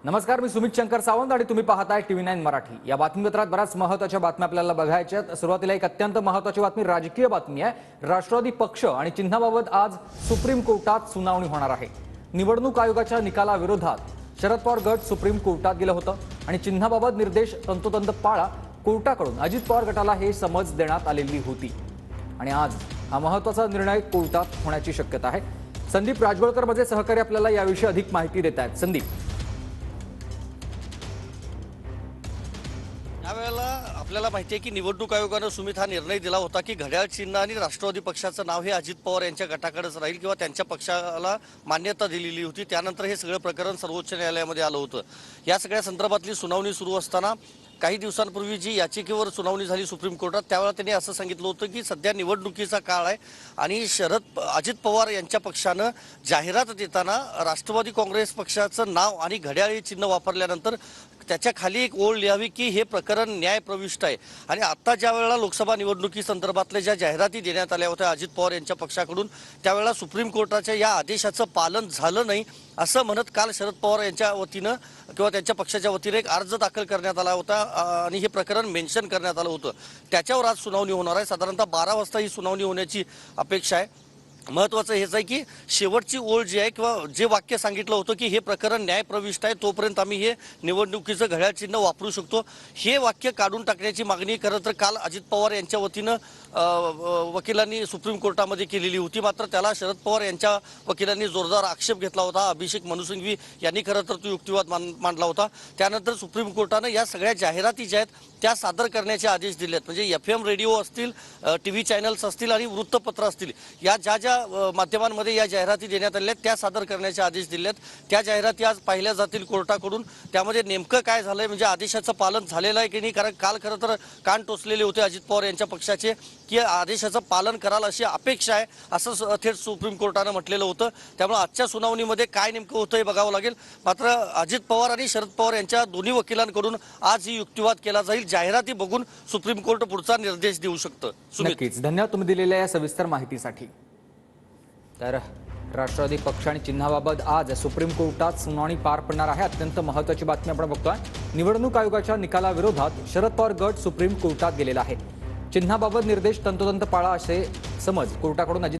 नमस्कार, मी सुमित शंकर सावंत आणि तुम्ही पाहताय TV9 मराठी। या बातमीपत्रात बऱ्याच महत्त्वाच्या बातम्या आपल्याला बघायच्या आहेत। सुरुवातीला एक अत्यंत महत्त्वाची बातमी, राजकीय बातमी आहे। राष्ट्रवादी पक्ष आणि चिन्हाबाबत आज सुप्रीम कोर्टात सुनावणी होणार आहे। निवडणूक आयोगाच्या निकालाविरोधात शरद पवार गट सुप्रीम कोर्टात गेलं होतं आणि चिन्हाबाबत निर्देश तंतोतंत पाळा कोर्टाकडून अजित पवार गटाला हे समज देण्यात आलेली होती आणि आज हा महत्त्वाचा निर्णय कोर्टात होण्याची शक्यता आहे। संदीप राजगोळकर माझे सहकारी आपल्याला याविषयी अधिक माहिती देत आहेत। संदीप, यावेळेला आपल्याला माहिती आहे की निवडणूक आयोगानं सुमित हा निर्णय दिला होता की घड्याळ चिन्ह आणि राष्ट्रवादी पक्षाचं नाव हे अजित पवार यांच्या गटाकडेच राहील किंवा त्यांच्या पक्षाला मान्यता दिलेली होती। त्यानंतर हे सगळं प्रकरण सर्वोच्च न्यायालयामध्ये आलं होतं। या सगळ्या संदर्भातली सुनावणी सुरू असताना काही दिवसांपूर्वी जी याचिकेवर सुनावणी झाली सुप्रीम कोर्टात, त्यावेळेला त्यांनी असं सांगितलं होतं की सध्या निवडणुकीचा काळ आहे आणि अजित पवार यांच्या पक्षानं जाहिरात देताना राष्ट्रवादी काँग्रेस पक्षाचं नाव आणि घड्याळ चिन्ह वापरल्यानंतर त्याच्या खाली एक ओळ लिहावी की हे प्रकरण न्यायप्रविष्ट आहे। आणि आता ज्या वेळेला लोकसभा निवडणुकी संदर्भातल्या ज्या जाहिराती देण्यात आल्या होत्या अजित पवार यांच्या पक्षाकडून, त्यावेळेला सुप्रीम कोर्टाच्या या आदेशाचं पालन झालं नाही असं म्हणत काल शरद पवार यांच्या वतीनं किंवा त्यांच्या पक्षाच्या वतीने एक अर्ज दाखल करण्यात आला होता आणि हे प्रकरण मेन्शन करण्यात आलं होतं। त्याच्यावर आज सुनावणी होणार आहे। साधारणतः 12 वाजता ही सुनावणी होण्याची अपेक्षा आहे। महत्त्वाचं हेच आहे की शेवटची ओळ जी आहे किंवा जे वाक्य सांगितलं होतं की हे प्रकरण न्यायप्रविष्ट आहे, तोपर्यंत आम्ही हे निवडणुकीचं घड्याळ चिन्ह वापरू शकतो, हे वाक्य काढून टाकण्याची मागणी खरं तर काल अजित पवार यांच्या वतीनं वकिलांनी सुप्रीम कोर्टामध्ये केलेली होती। मात्र त्याला शरद पवार यांच्या वकिलांनी जोरदार आक्षेप घेतला होता। अभिषेक मनु सिंघवी यांनी खरं तर तो युक्तिवाद मांडला होता। त्यानंतर सुप्रीम कोर्टानं या सगळ्या जाहिराती ज्या आहेत त्या सादर करण्याचे आदेश दिलेत। म्हणजे FM रेडिओ असतील, TV चॅनल्स असतील आणि वृत्तपत्र असतील, या ज्या माध्यमांमध्ये या जाहिराती देण्यात आल्या त्या सादर करण्याचे आदेश दिलेत। त्या जाहिराती आज पाहिल्या जातील कोर्टाकडून। त्यामध्ये नेमकं काय झालंय, म्हणजे आदेशाचं पालन झालेलं आहे की नाही, कारण काल खरं तर कान टोचलेले होते अजित पवार यांच्या पक्षाचे की आदेशाचं पालन कराल अशी अपेक्षा आहे असं थेट सुप्रीम कोर्टानं म्हटलेलं होतं। त्यामुळे आजच्या सुनावणीमध्ये काय नेमकं होतं हे बघावं लागेल। मात्र अजित पवार आणि शरद पवार यांच्या दोन्ही वकिलांकडून आज ही युक्तिवाद केला जाईल। जाहिराती बघून सुप्रीम कोर्ट पुढचा निर्देश देऊ शकतं। नक्कीच धन्यवाद तुम्ही दिलेल्या या सविस्तर माहितीसाठी। तर राष्ट्रवादी पक्ष आणि चिन्हाबाबत आज सुप्रीम कोर्टात सुनावणी पार पडणार आहे। अत्यंत महत्त्वाची बातमी आपण बघतोय। निवडणूक आयोगाच्या निकालाविरोधात शरद पवार गट सुप्रीम कोर्टात गेलेला आहे। चिन्हाबाबत निर्देश तंतोतंत पाळा असे समज कोर्टाकडून अजित